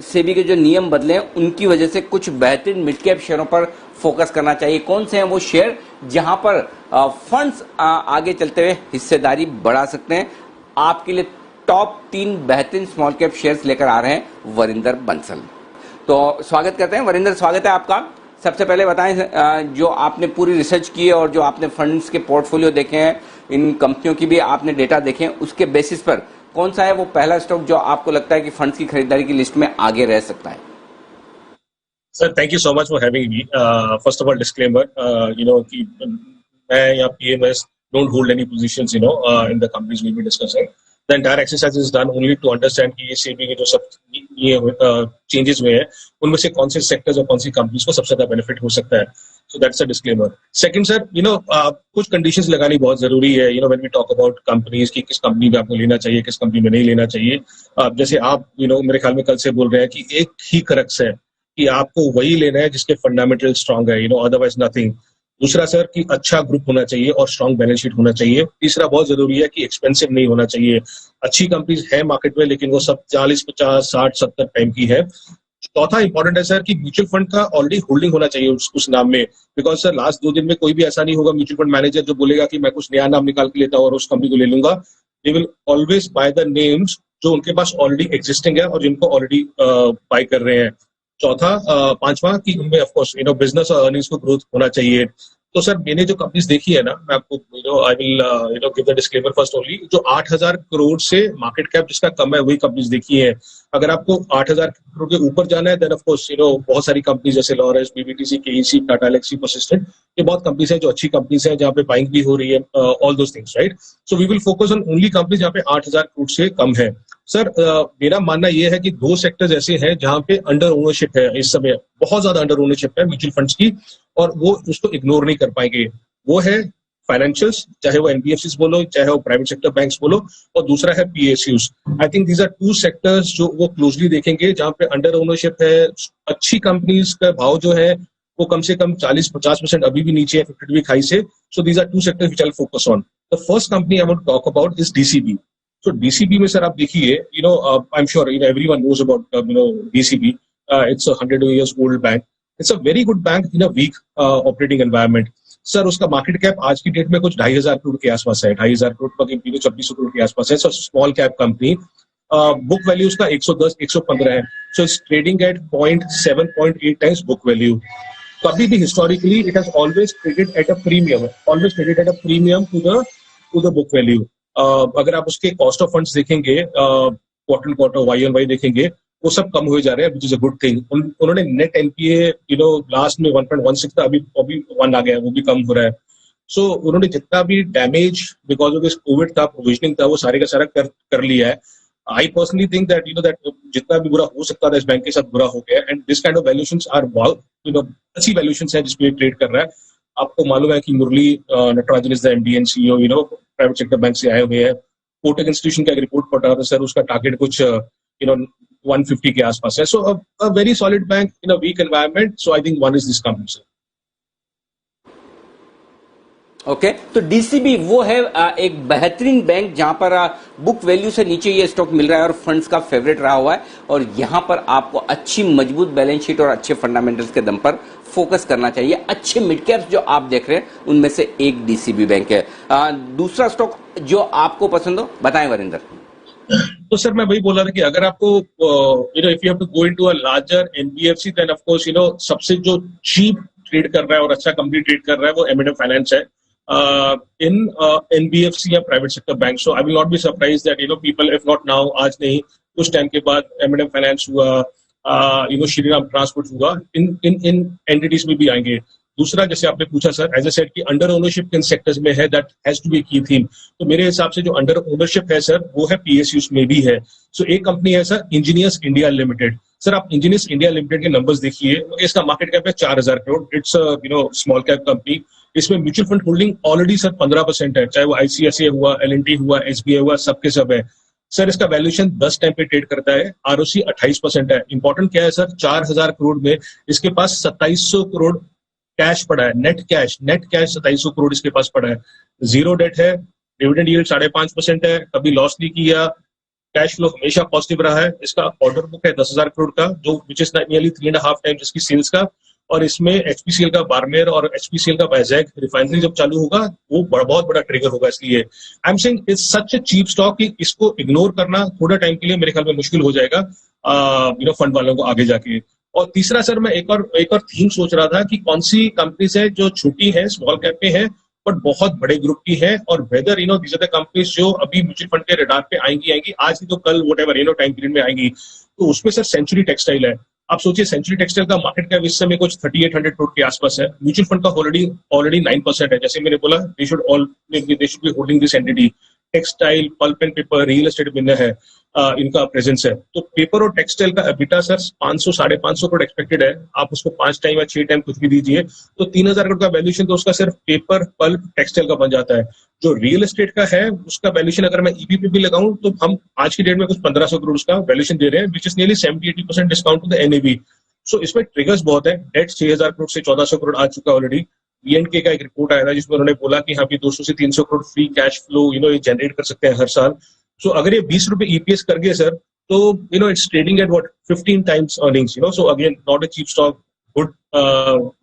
सेबी के जो नियम बदले हैं उनकी वजह से कुछ बेहतरीन मिड कैप शेयरों पर फोकस करना चाहिए? कौन से हैं वो शेयर जहां पर फंड्स आगे चलते हुए हिस्सेदारी बढ़ा सकते हैं? आपके लिए टॉप 3 बेहतरीन स्मॉल कैप शेयर्स लेकर आ रहे हैं वरिंदर बंसल। तो स्वागत करते हैं वरिंदर, स्वागत है आपका। सबसे पहले बताएं, जो आपने पूरी रिसर्च की है और जो आपने फंड्स के पोर्टफोलियो देखे हैं, इन कंपनियों की भी आपने डेटा देखे हैं, उसके बेसिस पर कौन सा है वो पहला स्टॉक जो आपको लगता है कि फंड्स की खरीदारी की लिस्ट में आगे रह सकता है? Sir, thank you so much for having me. First of all disclaimer, कि मैं या PMS don't hold any positions in the companies we be discussing. The entire exercise is done only to understand कि ये सेबी के जो सब ये changes हुए हैं उनमें से कौन से सेक्टर्स और कौन सी कंपनीज को सबसे ज्यादा बेनिफिट हो सकता है। So that's a disclaimer. Second sir, कुछ कंडीशंस लगानी बहुत जरूरी है when we talk about companies की किस कंपनी में आपको लेना चाहिए, किस कंपनी में नहीं लेना चाहिए। जैसे आप मेरे ख्याल में कल से बोल रहे हैं कि एक ही क्रक्स है कि आपको वही लेना है जिसके फंडामेंटल स्ट्रांग है, अदरवाइज नथिंग। दूसरा सर कि अच्छा ग्रुप होना चाहिए और स्ट्रांग बैलेंस शीट होना चाहिए। तीसरा बहुत जरूरी है कि एक्सपेंसिव नहीं होना चाहिए। अच्छी कंपनीज है मार्केट में लेकिन वो सब 40, 50, 60, 70 टाइम की है। चौथा इंपॉर्टेंट है सर कि म्यूचुअल फंड का ऑलरेडी होल्डिंग होना चाहिए उस नाम में। बिकॉज सर लास्ट 2 दिन में कोई भी ऐसा नहीं होगा म्यूचुअल फंड मैनेजर जो बोलेगा कि मैं कुछ नया नाम निकाल के लेता हूँ और उस कंपनी को ले लूंगा। They will always by the names जो उनके पास ऑलरेडी एग्जिस्टिंग है और जिनको ऑलरेडी बाय कर रहे हैं। चौथा, पांचवा कि उनमें ऑफकोर्स बिजनेस और अर्निंग्स को ग्रोथ होना चाहिए। तो सर मैंने जो कंपनीज देखी है ना, मैं आपको I will give the disclaimer first only, जो 8,000 करोड़ से मार्केट कैप जिसका कम है वही कंपनीज देखी है। अगर आपको 8,000 करोड़ के ऊपर जाना है देन ऑफ कोर्स बहुत सारी कंपनीज जैसे लॉरेंस, बीबीटीसी, केईसी, टाटा एलेक्सी, परसिस्टेंट, ये बहुत कंपनीज है जो अच्छी कंपनीज है जहाँ पे बाइंग भी हो रही है, all those things, right. So we will focus on only companies जहाँ पे 8,000 करोड़ से कम है। सर मेरा मानना यह है कि 2 सेक्टर्स ऐसे हैं जहां पे अंडर ओनरशिप है, इस समय बहुत ज्यादा अंडर ओनरशिप है म्यूचुअल फंड्स की और वो उसको इग्नोर नहीं कर पाएंगे। वो है फाइनेंशियल्स, चाहे वो एनबीएफसीज बोलो, चाहे वो प्राइवेट सेक्टर बैंक्स बोलो, और दूसरा है PSUs. I think these are 2 sectors जो वो क्लोजली देखेंगे जहां पे अंडर ओनरशिप है। अच्छी कंपनीज का भाव जो है वो कम से कम 40-50% अभी भी नीचे है 50 वीक हाई से। So these are 2 sectors which I will focus on. The first company I want to talk about is DCB. So DCB में सर आप देखिए, I'm sure everyone knows about DCB. It's a 100 years old bank. It's a very good bank in a weak operating environment. Sir उसका market cap आज की date में कुछ 2,500 करोड़ के आसपास है, 2,500 करोड़ पर 2,400 करोड़ के आसपास है। Sir small cap company, book value उसका 110, 115 है। So it's trading at 0.7, 0.8 times book value. कभी भी historically it has always traded at a premium to the book value. अगर आप उसके कॉस्ट ऑफ फंड्स देखेंगे, क्वार्टर क्वार्टर YoY देखेंगे, वो सब कम हुए जा रहे हैं, which is a good thing. उन्होंने नेट एनपीए लास्ट में 1.16 था, अभी 1 आ गया है, वो भी कम हो रहा है। सो उन्होंने जितना भी damage because of this Covid था, प्रोविजनिंग था, वो सारे का सारा कर लिया है। I personally think that that जितना भी बुरा हो सकता था इस बैंक के साथ बुरा हो गया, and this kind of valuations are अच्छी वैल्यूएशंस है जिसपे ट्रेड कर रहा है। आपको मालूम है कि Murali Natarajan is the MD and CEO, private sector bank से आए हुए हैं। कोटक इंस्टीट्यूशन का एक रिपोर्ट पढ़ रहा था सर, उसका टारगेट कुछ 150 के आसपास है। So a very solid bank in a weak environment. So I think one is this company sir. Okay, तो डीसीबी वो है एक बेहतरीन बैंक जहां पर बुक वैल्यू से नीचे ये स्टॉक मिल रहा है और फंड्स का फेवरेट रहा हुआ है, और यहां पर आपको अच्छी मजबूत बैलेंस शीट और अच्छे फंडामेंटल्स के दम पर फोकस करना चाहिए। अच्छे मिड कैप्स जो आप देख रहे हैं उनमें से एक डीसीबी बैंक है। दूसरा स्टॉक जो आपको पसंद हो बताएं वरिंदर। तो सर मैं वही बोल रहा था कि अगर आपको if you have to go into a larger NBFC then of course सबसे जो चीप ट्रेड कर रहा है और अच्छा कंपनी ट्रेड कर रहा है वो एम&एम फाइनेंस है इन एनबीएफसी या private sector bank. So I will not be surprise that people, if not now, आज नहीं कुछ टाइम के बाद एम&एम फाइनेंस हुआ, श्रीराम ट्रांसपोर्ट हुआ, इन एंटिटीज में भी आएंगे। दूसरा, जैसे आपने पूछा सर, एज ए सेड कि अंडर ओनरशिप किन सेक्टर्स में है, दैट हैज टू बी की थीम। तो मेरे हिसाब से जो अंडर ओनरशिप है सर वो है पीएसयूज में भी है। सो एक कंपनी है सर इंजीनियर्स इंडिया लिमिटेड। सर आप इंजीनियर्स इंडिया लिमिटेड के नंबर्स देखिए, इसका मार्केट कैप है 4,000 crore. It's small cap company. इसमें mutual fund holding already sir 15% है, चाहे वो आईसीआईसीआई हुआ, एल&टी हुआ, एसबीआई हुआ, सबके सब है। सर इसका वैल्यूएशन 10 टाइम पे ट्रेड करता है, आरओसी 28% है। इंपॉर्टेंट क्या है सर, 4,000 करोड़ में इसके पास 2,700 करोड़ कैश पड़ा है, नेट कैश 2,700 करोड़ इसके पास पड़ा है। जीरो डेट है, डिविडेंड यील्ड 5.5% है, कभी लॉस नहीं किया, कैश फ्लो हमेशा पॉजिटिव रहा है। इसका ऑर्डर बुक है 10,000 करोड़ का, जो विच इज नियरली 3.5 टाइम्स इसकी सेल्स का। और इसमें एचपीसीएल का बारमेर और एचपीसीएल का वाइजैक रिफाइनरी जब चालू होगा वो बहुत बड़ा ट्रिगर होगा। इसलिए I am saying it's such a cheap stock कि इसको इग्नोर करना थोड़ा टाइम के लिए मेरे ख्याल में मुश्किल हो जाएगा फंड वालों को आगे जाके। और तीसरा सर, मैं एक और थीम सोच रहा था कि कौन सी कंपनीज है जो छोटी है, स्मॉल कैप पे है, बट बहुत बड़े ग्रुप की है, और whether these are the companies जो अभी म्यूचुअल फंड के रडार पे आएंगी आज ही तो कल वोट एवर टाइम पीरियड में आएंगी। तो उसमें सर सेंचुरी टेक्सटाइल है। आप सोचिए, सेंचुरी टेक्सटाइल का मार्केट कैप इस समय कुछ 3800 करोड़ के आसपास है। म्यूचुअल फंड का ऑलरेडी 9% है। जैसे मैंने बोला, they should be holding this entity. Textile, pulp and paper, real estate में है इनका प्रेजेंस है। तो पेपर और टेक्सटाइल का एबिटा सर 500 550 करोड़ एक्सपेक्टेड है। आप उसको 5 टाइम या 6 टाइम कुछ भी दीजिए तो 3000 करोड़ का वैल्यूएशन तो उसका सिर्फ पेपर, पल्प, टेक्सटाइल का बन जाता है। जो रियल एस्टेट का है उसका वैल्यूएशन अगर मैं ईबी पे भी लगाऊं तो हम आज की डेट में कुछ 1500 करोड़ का वैल्यूएशन दे रहे हैं, which is nearly 70-80% discount to the NAV. So इसमें ट्रिगर्स बहुत है। डेट 6000 करोड़ से 1400 करोड़ आ चुका ऑलरेडी। बीएनके का एक रिपोर्ट आया था जिसमें उन्होंने बोला कि हाँ भी 200 से 300 करोड़ फ्री कैश फ्लो ये जनरेट कर सकते हैं हर साल। सो अगर ये 20 रुपए ईपीएस कर गए सर तो it's trading at what 15 times earnings. So again not a cheap stock, good,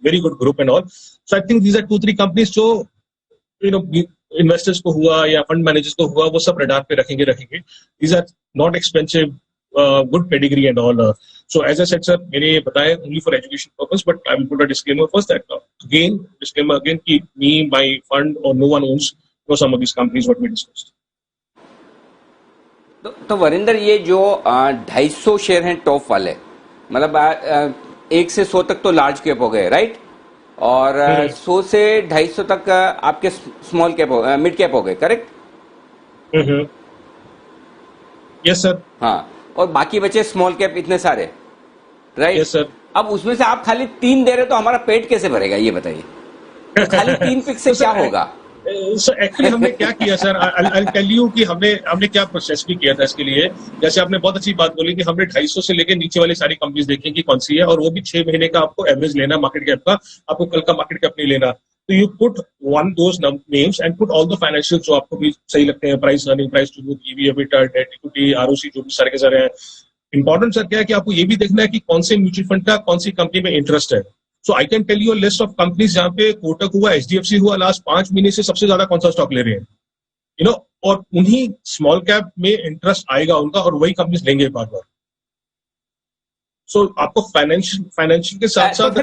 very good group and all. So I think these are 2-3 companies जो इन्वेस्टर्स को हुआ या फंड मैनेजर्स को हुआ वो सब रडार पे रखेंगे। These are not expensive, good pedigree and all. So as I said, sir, मैंने ये बताया only for education purpose, but I will put a disclaimer first that disclaimer again कि me, my fund or no one owns some of these companies what we discussed. तो वरिंदर, ये जो 250 share हैं top वाले, मतलब 1 से 100 तक तो लार्ज कैप हो गए, राइट? और 100 से 250 तक आपके स्मॉल कैप हो, मिड कैप हो गए, करेक्ट? Yes sir. हाँ, और बाकी बचे स्मॉल कैप इतने सारे, राइट? Yes sir. अब उसमें से आप खाली 3 दे रहे तो हमारा पेट कैसे भरेगा, ये बताइए। तो खाली 3 पिक से क्या होगा? सो एक्चुअली हमने क्या किया सर, आई टेल यू कि हमने क्या प्रोसेस भी किया था इसके लिए। जैसे आपने बहुत अच्छी बात बोली कि हमने 250 से लेकर नीचे वाली सारी कंपनीज देखी कि कौन सी है, और वो भी 6 महीने का आपको एवरेज लेना मार्केट कैप का, आपको कल का मार्केट कैप नहीं लेना। तो you put one those names and put all the financial जो आपको भी सही लगते हैं, price earning, price to book, EV, EBITDA, debt equity, ROC, जो भी सारे के सारे हैं। इंपॉर्टेंट सर क्या है कि आपको ये भी देखना है कि कौन से म्यूचुअल फंड का कौन सी कंपनी में इंटरेस्ट है। So I can tell you a list of companies जहां पे कोटक हुआ, एचडीएफसी हुआ, लास्ट 5 महीने से सबसे ज्यादा कौन सा स्टॉक ले रहे हैं, और उन्हीं स्मॉल कैप में इंटरेस्ट आएगा उनका, और वही कंपनीज लेंगे बार बार। सो आपको फाइनेंशियल के साथ साथ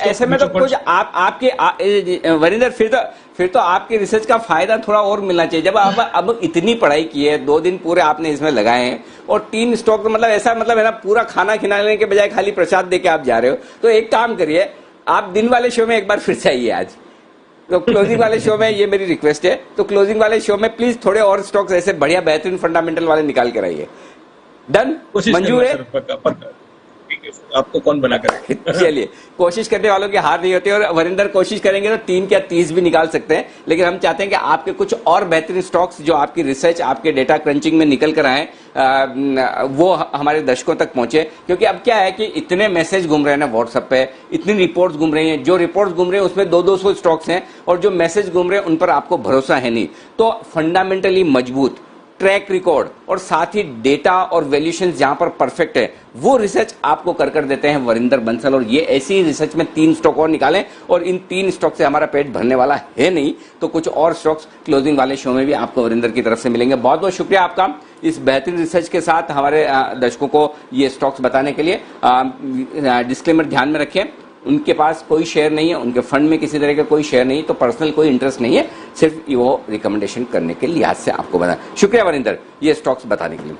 ऐसे में तो कुछ आपके वरिंदर, फिर तो आपकी रिसर्च का फायदा थोड़ा और मिलना चाहिए। जब अब इतनी पढ़ाई की है, 2 दिन पूरे आपने इसमें लगाए हैं, और 3 स्टॉक, मतलब ऐसा मतलब है ना, पूरा खाना खिलाने के बजाय खाली प्रसाद देके आप जा रहे हो। तो एक काम करिए, आप दिन वाले शो में एक बार फिर से आइए आज, तो क्लोजिंग वाले शो में ये मेरी रिक्वेस्ट है। तो क्लोजिंग वाले शो में प्लीज थोड़े और स्टॉक्स ऐसे बढ़िया बेहतरीन फंडामेंटल वाले निकाल कर आइए। डन? मंजूर है? आपको कौन बना करे। चलिए, कोशिश करने वालों की हार नहीं होती, और वरिंदर कोशिश करेंगे तो 3 या 30 भी निकाल सकते हैं। लेकिन हम चाहते हैं कि आपके कुछ और बेहतरीन स्टॉक्स जो आपकी रिसर्च, आपके डेटा क्रंचिंग में निकल कर आए, वो हमारे दर्शकों तक पहुंचे। क्योंकि अब क्या है कि इतने मैसेज घूम रहे हैं ना व्हाट्सएप पे, इतनी रिपोर्ट्स घूम रही हैं, जो रिपोर्ट्स घूम रहे हैं उसमें 200 स्टॉक्स हैं, और जो मैसेज घूम रहे हैं उन पर आपको भरोसा है नहीं। तो फंडामेंटली मजबूत ट्रैक रिकॉर्ड और साथ ही डेटा और वैल्यूएशन जहां पर परफेक्ट है, वो रिसर्च आपको कर देते हैं वरिंदर बंसल। और ये ऐसी रिसर्च में 3 स्टॉक और निकालें, और इन 3 स्टॉक से हमारा पेट भरने वाला है नहीं, तो कुछ और स्टॉक्स क्लोजिंग वाले शो में भी आपको वरिंदर की तरफ से मिलेंगे। बहुत बहुत शुक्रिया आपका इस बेहतरीन रिसर्च के साथ हमारे दर्शकों को ये स्टॉक्स बताने के लिए। डिस्क्लेमर ध्यान में रखें, उनके पास कोई शेयर नहीं है, उनके फंड में किसी तरह का कोई शेयर नहीं है, तो पर्सनल कोई इंटरेस्ट नहीं है, सिर्फ वो रिकमेंडेशन करने के लिहाज से आपको बता। शुक्रिया वरिंदर ये स्टॉक्स बताने के लिए।